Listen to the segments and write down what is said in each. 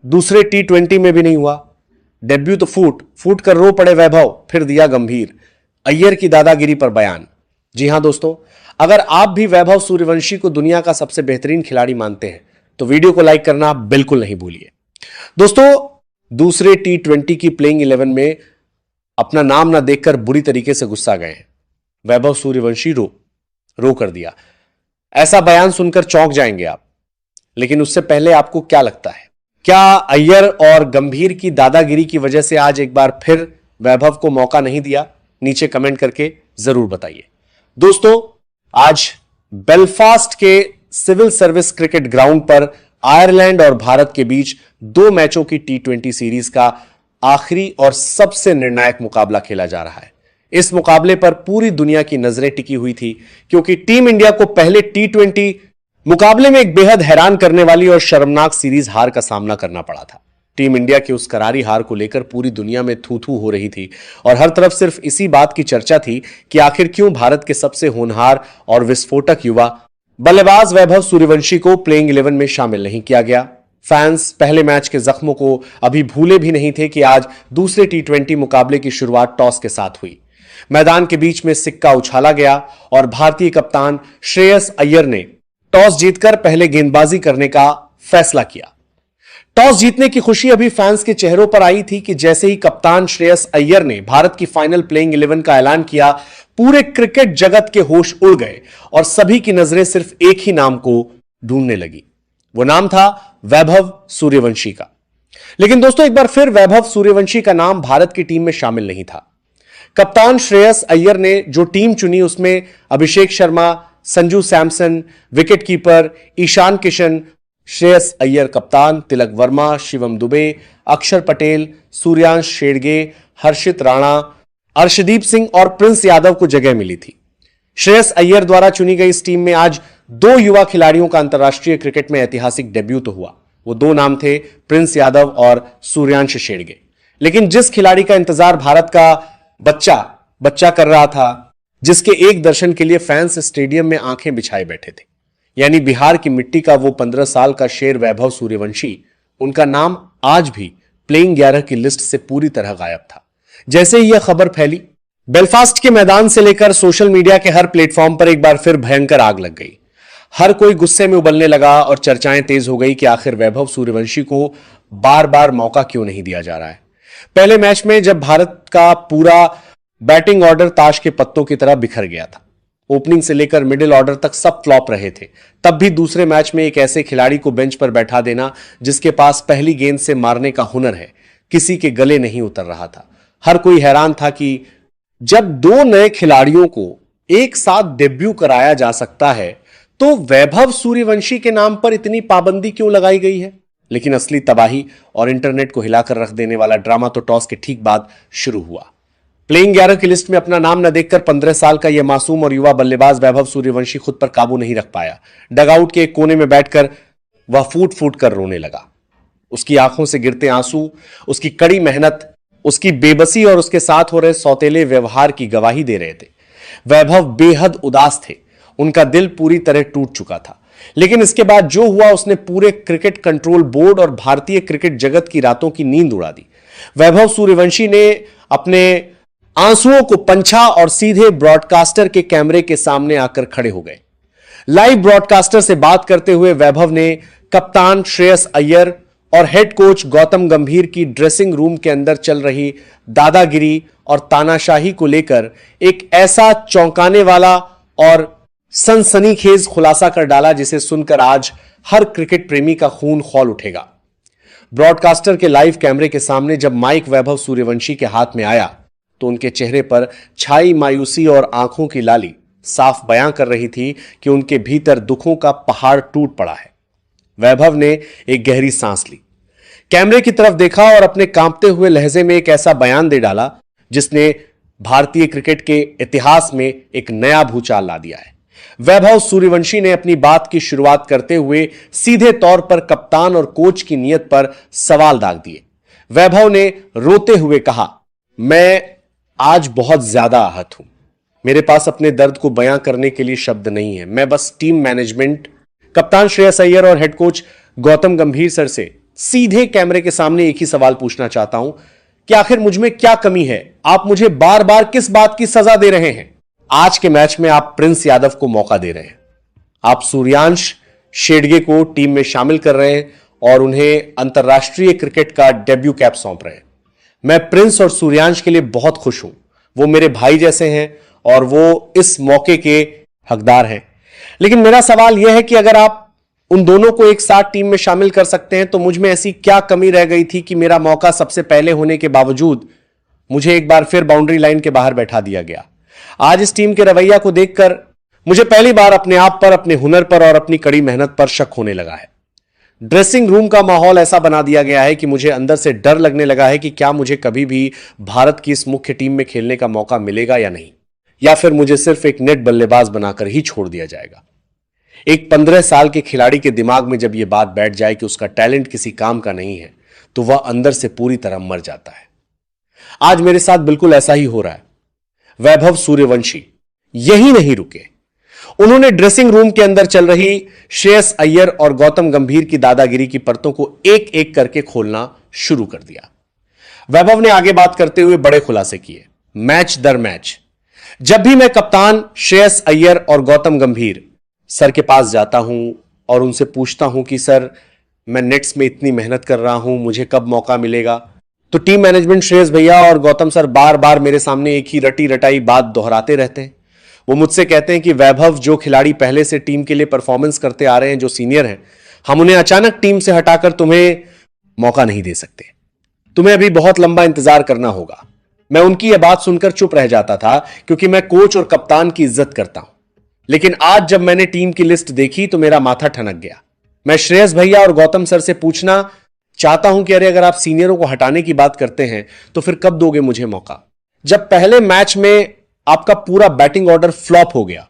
दूसरे T20 में भी नहीं हुआ। डेब्यू तो फूट फूट कर रो पड़े वैभव, फिर दिया गंभीर अय्यर की दादागिरी पर बयान। जी हां दोस्तों, अगर आप भी वैभव सूर्यवंशी को दुनिया का सबसे बेहतरीन खिलाड़ी मानते हैं तो वीडियो को लाइक करना बिल्कुल नहीं भूलिए। दोस्तों, दूसरे T20 की प्लेइंग 11 में अपना नाम ना देखकर बुरी तरीके से गुस्सा गए हैं। वैभव सूर्यवंशी रो कर दिया। ऐसा बयान सुनकर चौंक जाएंगे आप। लेकिन उससे पहले आपको क्या लगता है, क्या अय्यर और गंभीर की दादागिरी की वजह से आज एक बार फिर वैभव को मौका नहीं दिया? नीचे कमेंट करके जरूर बताइए। दोस्तों, आज बेलफास्ट के सिविल सर्विस क्रिकेट ग्राउंड पर आयरलैंड और भारत के बीच 2 मैचों की T20 सीरीज का आखिरी और सबसे निर्णायक मुकाबला खेला जा रहा है। इस मुकाबले पर पूरी दुनिया की नजरें टिकी हुई थी, क्योंकि टीम इंडिया को पहले T20 मुकाबले में एक बेहद हैरान करने वाली और शर्मनाक सीरीज हार का सामना करना पड़ा था। टीम इंडिया की उस करारी हार को लेकर पूरी दुनिया में थू थू हो रही थी और हर तरफ सिर्फ इसी बात की चर्चा थी कि आखिर क्यों भारत के सबसे होनहार और विस्फोटक युवा बल्लेबाज वैभव सूर्यवंशी को प्लेइंग 11 में शामिल नहीं किया गया। फैंस पहले मैच के जख्मों को अभी भूले भी नहीं थे कि आज दूसरे T20 मुकाबले की शुरुआत टॉस के साथ हुई। मैदान के बीच में सिक्का उछाला गया और भारतीय कप्तान श्रेयस अय्यर ने टॉस जीतकर पहले गेंदबाजी करने का फैसला किया। टॉस जीतने की खुशी अभी फैंस के चेहरों पर आई थी कि जैसे ही कप्तान श्रेयस अय्यर ने भारत की फाइनल प्लेइंग 11 का ऐलान किया, पूरे क्रिकेट जगत के होश उड़ गए और सभी की नजरें सिर्फ एक ही नाम को ढूंढने लगी। वो नाम था वैभव सूर्यवंशी का। लेकिन दोस्तों, एक बार फिर वैभव सूर्यवंशी का नाम भारत की टीम में शामिल नहीं था। कप्तान श्रेयस अय्यर ने जो टीम चुनी उसमें अभिषेक शर्मा, संजू सैमसन, विकेट कीपर ईशान किशन, श्रेयस अय्यर कप्तान, तिलक वर्मा, शिवम दुबे, अक्षर पटेल, सूर्यांश शेरगे, हर्षित राणा, अर्शदीप सिंह और प्रिंस यादव को जगह मिली थी। श्रेयस अय्यर द्वारा चुनी गई इस टीम में आज 2 युवा खिलाड़ियों का अंतर्राष्ट्रीय क्रिकेट में ऐतिहासिक डेब्यू तो हुआ। वो 2 नाम थे प्रिंस यादव और सूर्यांश शेरगे। लेकिन जिस खिलाड़ी का इंतजार भारत का बच्चा कर रहा था, जिसके एक दर्शन के लिए फैंस स्टेडियम में आंखें बिछाए बैठे थे, यानी बिहार की मिट्टी का वो 15 साल का शेर वैभव सूर्यवंशी, उनका नाम आज भी प्लेइंग 11 की लिस्ट से पूरी तरह गायब था। जैसे ही यह खबर फैली, बेलफास्ट के मैदान से लेकर सोशल मीडिया के हर प्लेटफॉर्म पर एक बार फिर भयंकर आग लग गई। हर कोई गुस्से में उबलने लगा और चर्चाएं तेज हो गई कि आखिर वैभव सूर्यवंशी को बार बार मौका क्यों नहीं दिया जा रहा है। पहले मैच में जब भारत का पूरा बैटिंग ऑर्डर ताश के पत्तों की तरह बिखर गया था, ओपनिंग से लेकर मिडिल ऑर्डर तक सब फ्लॉप रहे थे, तब भी दूसरे मैच में एक ऐसे खिलाड़ी को बेंच पर बैठा देना जिसके पास पहली गेंद से मारने का हुनर है, किसी के गले नहीं उतर रहा था। हर कोई हैरान था कि जब 2 नए खिलाड़ियों को एक साथ डेब्यू कराया जा सकता है तो वैभव सूर्यवंशी के नाम पर इतनी पाबंदी क्यों लगाई गई है। लेकिन असली तबाही और इंटरनेट को हिलाकर रख देने वाला ड्रामा तो टॉस के ठीक बाद शुरू हुआ। प्लेइंग 11 की लिस्ट में अपना नाम न देखकर 15 साल का यह मासूम और युवा बल्लेबाज वैभव सूर्यवंशी खुद पर काबू नहीं रख पाया। डगआउट के एक कोने में बैठकर वह फूट फूट कर रोने लगा। उसकी आंखों से गिरते आंसू, उसकी कड़ी मेहनत, उसकी बेबसी और उसके साथ हो रहे सौतेले व्यवहार की गवाही दे रहे थे। वैभव बेहद उदास थे, उनका दिल पूरी तरह टूट चुका था। लेकिन इसके बाद जो हुआ उसने पूरे क्रिकेट कंट्रोल बोर्ड और भारतीय क्रिकेट जगत की रातों की नींद उड़ा दी। वैभव सूर्यवंशी ने अपने आंसुओं को पंछा और सीधे ब्रॉडकास्टर के कैमरे के सामने आकर खड़े हो गए। लाइव ब्रॉडकास्टर से बात करते हुए वैभव ने कप्तान श्रेयस अय्यर और हेड कोच गौतम गंभीर की ड्रेसिंग रूम के अंदर चल रही दादागिरी और तानाशाही को लेकर एक ऐसा चौंकाने वाला और सनसनीखेज खुलासा कर डाला जिसे सुनकर आज हर क्रिकेट प्रेमी का खून खौल उठेगा। ब्रॉडकास्टर के लाइव कैमरे के सामने जब माइक वैभव सूर्यवंशी के हाथ में आया तो उनके चेहरे पर छाई मायूसी और आंखों की लाली साफ बयां कर रही थी कि उनके भीतर दुखों का पहाड़ टूट पड़ा है। वैभव ने एक गहरी सांस ली, कैमरे की तरफ देखा और अपने कांपते हुए लहजे में एक ऐसा बयान दे डाला जिसने भारतीय क्रिकेट के इतिहास में एक नया भूचाल ला दिया है। वैभव सूर्यवंशी ने अपनी बात की शुरुआत करते हुए सीधे तौर पर कप्तान और कोच की नीयत पर सवाल दाग दिए। वैभव ने रोते हुए कहा, मैं आज बहुत ज्यादा आहत हूं। मेरे पास अपने दर्द को बयां करने के लिए शब्द नहीं है। मैं बस टीम मैनेजमेंट, कप्तान श्रेयस अय्यर और हेड कोच गौतम गंभीर सर से सीधे कैमरे के सामने एक ही सवाल पूछना चाहता हूं कि आखिर मुझ में क्या कमी है? आप मुझे बार बार किस बात की सजा दे रहे हैं? आज के मैच में आप प्रिंस यादव को मौका दे रहे हैं, आप सूर्यांश शेडगे को टीम में शामिल कर रहे हैं और उन्हें अंतर्राष्ट्रीय क्रिकेट का डेब्यू कैप सौंप रहे हैं। मैं प्रिंस और सूर्यांश के लिए बहुत खुश हूं। वो मेरे भाई जैसे हैं और वो इस मौके के हकदार हैं। लेकिन मेरा सवाल यह है कि अगर आप उन दोनों को एक साथ टीम में शामिल कर सकते हैं तो मुझ में ऐसी क्या कमी रह गई थी कि मेरा मौका सबसे पहले होने के बावजूद मुझे एक बार फिर बाउंड्री लाइन के बाहर बैठा दिया गया। आज इस टीम के रवैया को देखकर मुझे पहली बार अपने आप पर, अपने हुनर पर और अपनी कड़ी मेहनत पर शक होने लगा है। ड्रेसिंग रूम का माहौल ऐसा बना दिया गया है कि मुझे अंदर से डर लगने लगा है कि क्या मुझे कभी भी भारत की इस मुख्य टीम में खेलने का मौका मिलेगा या नहीं, या फिर मुझे सिर्फ एक नेट बल्लेबाज बनाकर ही छोड़ दिया जाएगा। एक 15 साल के खिलाड़ी के दिमाग में जब यह बात बैठ जाए कि उसका टैलेंट किसी काम का नहीं है तो वह अंदर से पूरी तरह मर जाता है। आज मेरे साथ बिल्कुल ऐसा ही हो रहा है। वैभव सूर्यवंशी यही नहीं रुके, उन्होंने ड्रेसिंग रूम के अंदर चल रही श्रेयस अय्यर और गौतम गंभीर की दादागिरी की परतों को एक एक करके खोलना शुरू कर दिया। वैभव ने आगे बात करते हुए बड़े खुलासे किए, मैच दर मैच। जब भी मैं कप्तान श्रेयस अय्यर और गौतम गंभीर सर के पास जाता हूं और उनसे पूछता हूं कि सर मैं नेट्स में इतनी मेहनत कर रहा हूं, मुझे कब मौका मिलेगा, तो टीम मैनेजमेंट श्रेयस भैया और गौतम सर बार बार मेरे सामने एक ही रटी रटाई बात दोहराते रहते हैं। वो मुझसे कहते हैं कि वैभव, जो खिलाड़ी पहले से टीम के लिए परफॉर्मेंस करते आ रहे हैं, जो सीनियर हैं, हम उन्हें अचानक टीम से हटाकर तुम्हें मौका नहीं दे सकते, तुम्हें अभी बहुत लंबा इंतजार करना होगा। मैं उनकी यह बात सुनकर चुप रह जाता था क्योंकि मैं कोच और कप्तान की इज्जत करता हूं। लेकिन आज जब मैंने टीम की लिस्ट देखी तो मेरा माथा ठनक गया। मैं श्रेयस भैया और गौतम सर से पूछना चाहता हूं कि अरे अगर आप सीनियरों को हटाने की बात करते हैं तो फिर कब दोगे मुझे मौका? जब पहले मैच में आपका पूरा बैटिंग ऑर्डर फ्लॉप हो गया,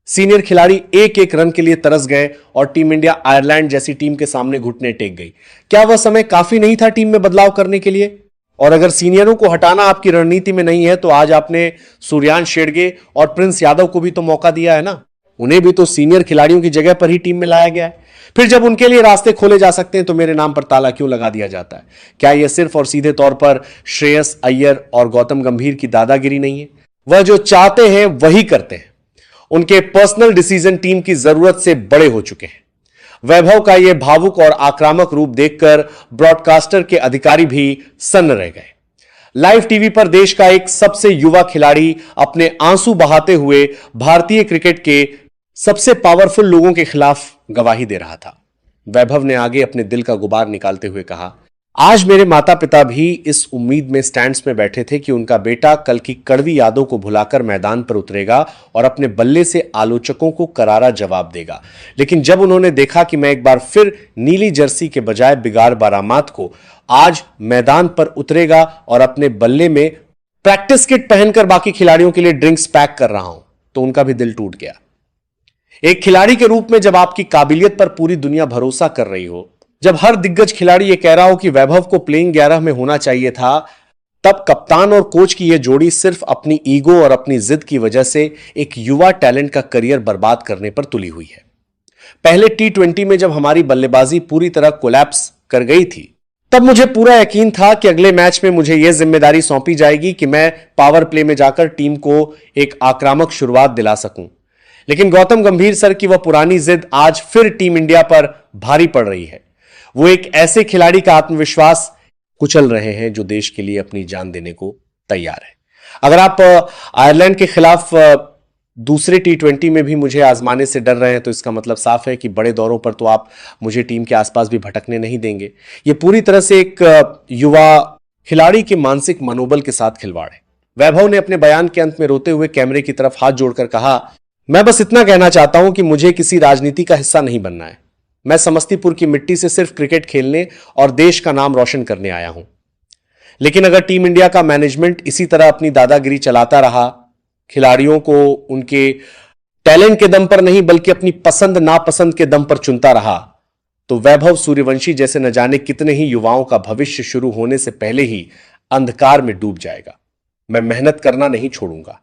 सीनियर खिलाड़ी एक एक रन के लिए तरस गए और टीम इंडिया आयरलैंड जैसी टीम के सामने घुटने टेक गई, क्या वह समय काफी नहीं था टीम में बदलाव करने के लिए? और अगर सीनियरों को हटाना आपकी रणनीति में नहीं है तो आज आपने सूर्यांश शेडगे और प्रिंस यादव को भी तो मौका दिया है ना, उन्हें भी तो सीनियर खिलाड़ियों की जगह पर ही टीम में लाया गया है। फिर जब उनके लिए रास्ते खोले जा सकते हैं तो मेरे नाम पर ताला क्यों लगा दिया जाता है? क्या यह सिर्फ और सीधे तौर पर श्रेयस अय्यर और गौतम गंभीर की दादागिरी नहीं है? वह जो चाहते हैं वही करते हैं। उनके पर्सनल डिसीजन टीम की जरूरत से बड़े हो चुके हैं। वैभव का यह भावुक और आक्रामक रूप देखकर ब्रॉडकास्टर के अधिकारी भी सन्न रह गए। लाइव टीवी पर देश का एक सबसे युवा खिलाड़ी अपने आंसू बहाते हुए भारतीय क्रिकेट के सबसे पावरफुल लोगों के खिलाफ गवाही दे रहा था। वैभव ने आगे अपने दिल का गुबार निकालते हुए कहा, आज मेरे माता पिता भी इस उम्मीद में स्टैंड्स में बैठे थे कि उनका बेटा कल की कड़वी यादों को भुलाकर मैदान पर उतरेगा और अपने बल्ले से आलोचकों को करारा जवाब देगा। लेकिन जब उन्होंने देखा कि मैं एक बार फिर नीली जर्सी के बजाय बिगाड़ बारामात को आज मैदान पर उतरेगा और अपने बल्ले में प्रैक्टिस किट पहनकर बाकी खिलाड़ियों के लिए ड्रिंक्स पैक कर रहा हूं, तो उनका भी दिल टूट गया। एक खिलाड़ी के रूप में जब आपकी काबिलियत पर पूरी दुनिया भरोसा कर रही हो, जब हर दिग्गज खिलाड़ी यह कह रहा हो कि वैभव को प्लेइंग 11 में होना चाहिए था, तब कप्तान और कोच की यह जोड़ी सिर्फ अपनी ईगो और अपनी जिद की वजह से एक युवा टैलेंट का करियर बर्बाद करने पर तुली हुई है। पहले T20 में जब हमारी बल्लेबाजी पूरी तरह कोलैप्स कर गई थी, तब मुझे पूरा यकीन था कि अगले मैच में मुझे यह जिम्मेदारी सौंपी जाएगी कि मैं पावर प्ले में जाकर टीम को एक आक्रामक शुरुआत दिला सकूं। लेकिन गौतम गंभीर सर की वह पुरानी जिद आज फिर टीम इंडिया पर भारी पड़ रही है। वो एक ऐसे खिलाड़ी का आत्मविश्वास कुचल रहे हैं जो देश के लिए अपनी जान देने को तैयार है। अगर आप आयरलैंड के खिलाफ दूसरे T20 में भी मुझे आजमाने से डर रहे हैं तो इसका मतलब साफ है कि बड़े दौरों पर तो आप मुझे टीम के आसपास भी भटकने नहीं देंगे। यह पूरी तरह से एक युवा खिलाड़ी के मानसिक मनोबल के साथ खिलवाड़ है। वैभव ने अपने बयान के अंत में रोते हुए कैमरे की तरफ हाथ जोड़कर कहा, मैं बस इतना कहना चाहता हूं कि मुझे किसी राजनीति का हिस्सा नहीं बनना है। मैं समस्तीपुर की मिट्टी से सिर्फ क्रिकेट खेलने और देश का नाम रोशन करने आया हूं। लेकिन अगर टीम इंडिया का मैनेजमेंट इसी तरह अपनी दादागिरी चलाता रहा, खिलाड़ियों को उनके टैलेंट के दम पर नहीं बल्कि अपनी पसंद नापसंद के दम पर चुनता रहा, तो वैभव सूर्यवंशी जैसे न जाने कितने ही युवाओं का भविष्य शुरू होने से पहले ही अंधकार में डूब जाएगा। मैं मेहनत करना नहीं छोड़ूंगा,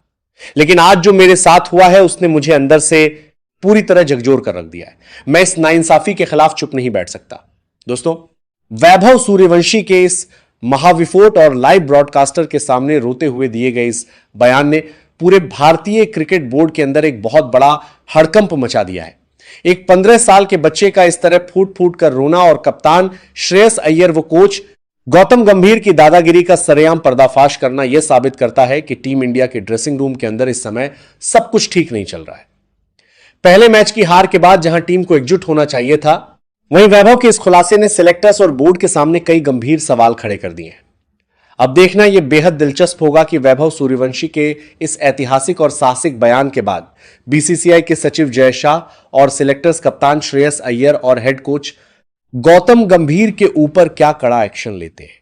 लेकिन आज जो मेरे साथ हुआ है उसने मुझे अंदर से पूरी तरह झकझोर कर रख दिया है। मैं इस नाइंसाफी के खिलाफ चुप नहीं बैठ सकता। दोस्तों, वैभव सूर्यवंशी के इस महाविस्फोट और लाइव ब्रॉडकास्टर के सामने रोते हुए दिए गए इस बयान ने पूरे भारतीय क्रिकेट बोर्ड के अंदर एक बहुत बड़ा हड़कंप मचा दिया है। एक 15 साल के बच्चे का इस तरह फूट फूट कर रोना और कप्तान श्रेयस अय्यर व कोच गौतम गंभीर की दादागिरी का सरेआम पर्दाफाश करना यह साबित करता है कि टीम इंडिया के ड्रेसिंग रूम के अंदर इस समय सब कुछ ठीक नहीं चल रहा है। पहले मैच की हार के बाद जहां टीम को एकजुट होना चाहिए था, वहीं वैभव के इस खुलासे ने सिलेक्टर्स और बोर्ड के सामने कई गंभीर सवाल खड़े कर दिए हैं। अब देखना यह बेहद दिलचस्प होगा कि वैभव सूर्यवंशी के इस ऐतिहासिक और साहसिक बयान के बाद बीसीसीआई के सचिव जय शाह और सिलेक्टर्स कप्तान श्रेयस अय्यर और हेड कोच गौतम गंभीर के ऊपर क्या कड़ा एक्शन लेते हैं।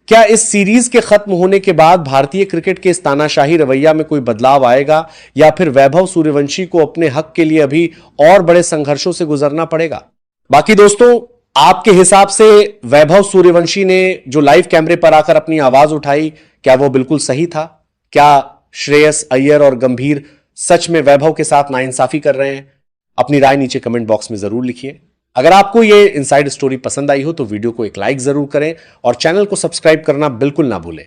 क्या इस सीरीज के खत्म होने के बाद भारतीय क्रिकेट के इस तानाशाही रवैया में कोई बदलाव आएगा या फिर वैभव सूर्यवंशी को अपने हक के लिए अभी और बड़े संघर्षों से गुजरना पड़ेगा। बाकी दोस्तों, आपके हिसाब से वैभव सूर्यवंशी ने जो लाइव कैमरे पर आकर अपनी आवाज उठाई, क्या वो बिल्कुल सही था? क्या श्रेयस अय्यर और गंभीर सच में वैभव के साथ नाइंसाफी कर रहे हैं? अपनी राय नीचे कमेंट बॉक्स में जरूर लिखिए। अगर आपको ये इनसाइड स्टोरी पसंद आई हो तो वीडियो को एक लाइक जरूर करें और चैनल को सब्सक्राइब करना बिल्कुल ना भूलें।